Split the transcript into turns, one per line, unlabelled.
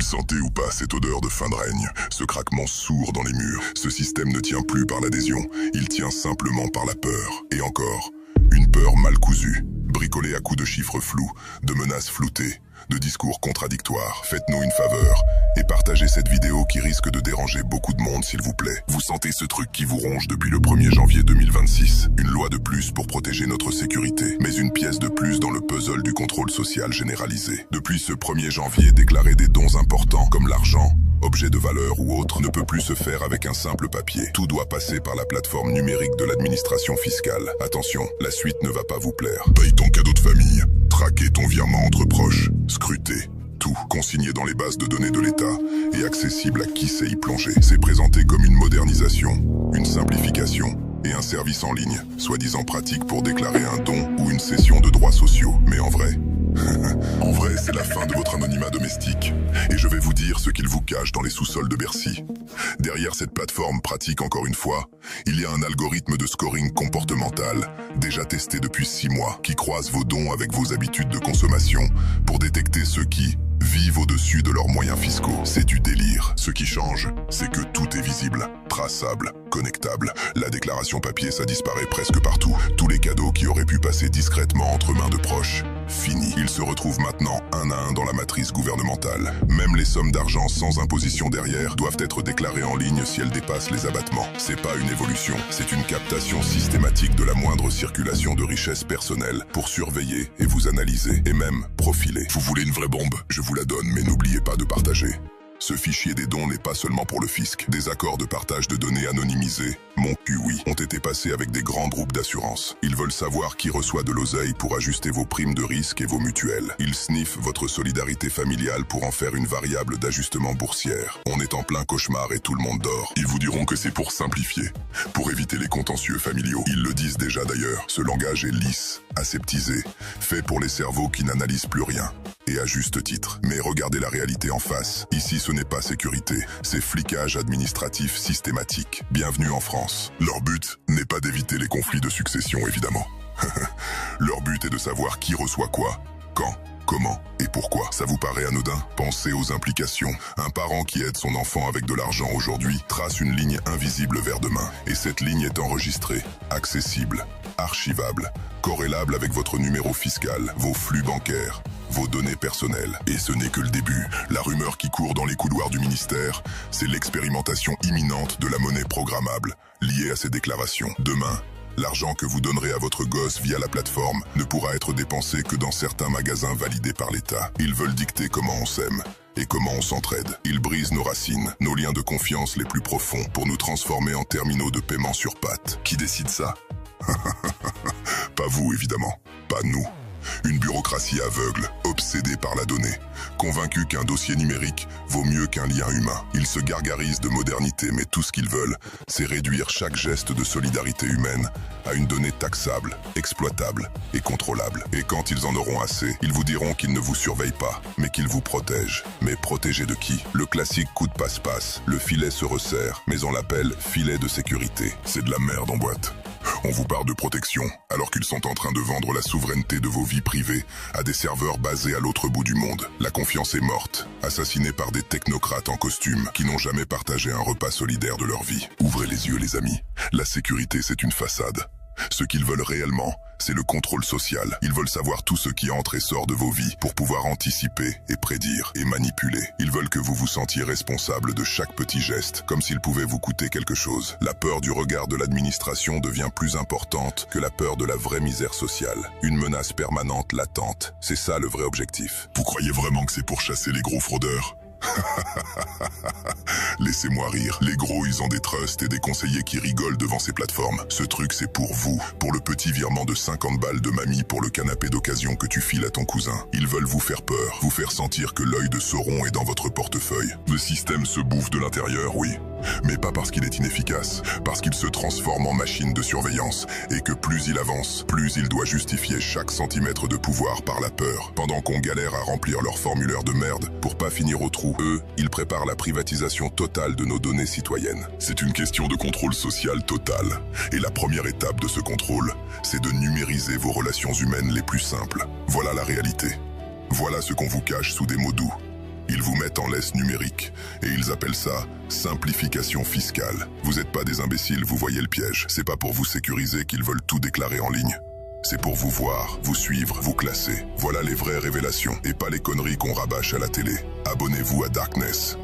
sentez ou pas cette odeur de fin de règne, ce craquement sourd dans les murs? Ce système ne tient plus par l'adhésion, il tient simplement par la peur. Et encore, une peur mal cousue, bricolée à coups de chiffres flous, de menaces floutées, de discours contradictoires. Faites-nous une faveur et partagez cette vidéo qui risque de déranger beaucoup de monde, s'il vous plaît. Vous sentez ce truc qui vous ronge depuis le 1er janvier 2026. Une loi de plus pour protéger notre sécurité, mais une pièce de plus dans le puzzle du contrôle social généralisé. Depuis ce 1er janvier, déclarer des dons importants comme l'argent, objet de valeur ou autre, ne peut plus se faire avec un simple papier. Tout doit passer par la plateforme numérique de l'administration fiscale. Attention, la suite ne va pas vous plaire. Paye ton cadeau de famille, traquer ton virement entre proches, scruter. Tout consigné dans les bases de données de l'État et accessible à qui sait y plonger. C'est présenté comme une modernisation, une simplification et un service en ligne, soi-disant pratique pour déclarer un don ou une cession de droits sociaux. Mais en vrai, en vrai, c'est la fin de votre anonymat domestique. Et je vais vous dire ce qu'il vous cache dans les sous-sols de Bercy. Derrière cette plateforme pratique, encore une fois, il y a un algorithme de scoring comportemental, déjà testé depuis 6 mois, qui croise vos dons avec vos habitudes de consommation pour détecter ceux qui vivent au-dessus de leurs moyens fiscaux. C'est du délire. Ce qui change, c'est que tout est visible, traçable, connectable. La déclaration papier, ça disparaît presque partout. Tous les cadeaux qui auraient pu passer discrètement entre mains de proches, fini. Ils se retrouvent maintenant un à un dans la matrice gouvernementale. Même les sommes d'argent sans imposition derrière doivent être déclarées en ligne si elles dépassent les abattements. C'est pas une évolution, c'est une captation systématique de la moindre circulation de richesses personnelles pour surveiller et vous analyser, et même profiler. Vous voulez une vraie bombe? Je vous la donne, mais n'oubliez pas de partager. Ce fichier des dons n'est pas seulement pour le fisc. Des accords de partage de données anonymisés, mon cul oui, ont été passés avec des grands groupes d'assurance. Ils veulent savoir qui reçoit de l'oseille pour ajuster vos primes de risque et vos mutuelles. Ils sniffent votre solidarité familiale pour en faire une variable d'ajustement boursière. On est en plein cauchemar et tout le monde dort. Ils vous diront que c'est pour simplifier, pour éviter les contentieux familiaux. Ils le disent déjà d'ailleurs. Ce langage est lisse, aseptisé, fait pour les cerveaux qui n'analysent plus rien. Et à juste titre. Mais regardez la réalité en face. Ici, ce n'est pas sécurité, c'est flicage administratif systématique. Bienvenue en France. Leur but n'est pas d'éviter les conflits de succession, évidemment. Leur but est de savoir qui reçoit quoi, quand, comment et pourquoi. Ça vous paraît anodin? Pensez aux implications. Un parent qui aide son enfant avec de l'argent aujourd'hui trace une ligne invisible vers demain. Et cette ligne est enregistrée, accessible, archivable, corrélable avec votre numéro fiscal, vos flux bancaires, vos données personnelles. Et ce n'est que le début. La rumeur qui court dans les couloirs du ministère, c'est l'expérimentation imminente de la monnaie programmable, liée à ces déclarations. Demain, l'argent que vous donnerez à votre gosse via la plateforme ne pourra être dépensé que dans certains magasins validés par l'État. Ils veulent dicter comment on s'aime et comment on s'entraide. Ils brisent nos racines, nos liens de confiance les plus profonds pour nous transformer en terminaux de paiement sur pattes. Qui décide ça? Pas vous, évidemment. Pas nous. Une bureaucratie aveugle, obsédée par la donnée, convaincue qu'un dossier numérique vaut mieux qu'un lien humain. Ils se gargarisent de modernité, mais tout ce qu'ils veulent, c'est réduire chaque geste de solidarité humaine à une donnée taxable, exploitable et contrôlable. Et quand ils en auront assez, ils vous diront qu'ils ne vous surveillent pas, mais qu'ils vous protègent. Mais protégés de qui? Le classique coup de passe-passe. Le filet se resserre, mais on l'appelle filet de sécurité. C'est de la merde en boîte. On vous parle de protection, alors qu'ils sont en train de vendre la souveraineté de vos vies privées à des serveurs basés à l'autre bout du monde. La confiance est morte, assassinée par des technocrates en costume qui n'ont jamais partagé un repas solidaire de leur vie. Ouvrez les yeux, les amis. La sécurité, c'est une façade. Ce qu'ils veulent réellement, c'est le contrôle social. Ils veulent savoir tout ce qui entre et sort de vos vies pour pouvoir anticiper et prédire et manipuler. Ils veulent que vous vous sentiez responsable de chaque petit geste, comme s'il pouvait vous coûter quelque chose. La peur du regard de l'administration devient plus importante que la peur de la vraie misère sociale. Une menace permanente, latente. C'est ça le vrai objectif. Vous croyez vraiment que c'est pour chasser les gros fraudeurs ? Laissez-moi rire. Les gros, ils ont des trusts et des conseillers qui rigolent devant ces plateformes. Ce truc, c'est pour vous. Pour le petit virement de 50 balles de mamie pour le canapé d'occasion que tu files à ton cousin. Ils veulent vous faire peur, vous faire sentir que l'œil de Sauron est dans votre portefeuille. Le système se bouffe de l'intérieur, oui. Mais pas parce qu'il est inefficace, parce qu'il se transforme en machine de surveillance et que plus il avance, plus il doit justifier chaque centimètre de pouvoir par la peur. Pendant qu'on galère à remplir leur formulaire de merde pour pas finir au trou, eux, ils préparent la privatisation totale de nos données citoyennes. C'est une question de contrôle social total. Et la première étape de ce contrôle, c'est de numériser vos relations humaines les plus simples. Voilà la réalité. Voilà ce qu'on vous cache sous des mots doux. Ils vous mettent en laisse numérique et ils appellent ça simplification fiscale. Vous n'êtes pas des imbéciles, vous voyez le piège. C'est pas pour vous sécuriser qu'ils veulent tout déclarer en ligne. C'est pour vous voir, vous suivre, vous classer. Voilà les vraies révélations et pas les conneries qu'on rabâche à la télé. Abonnez-vous à Darkness.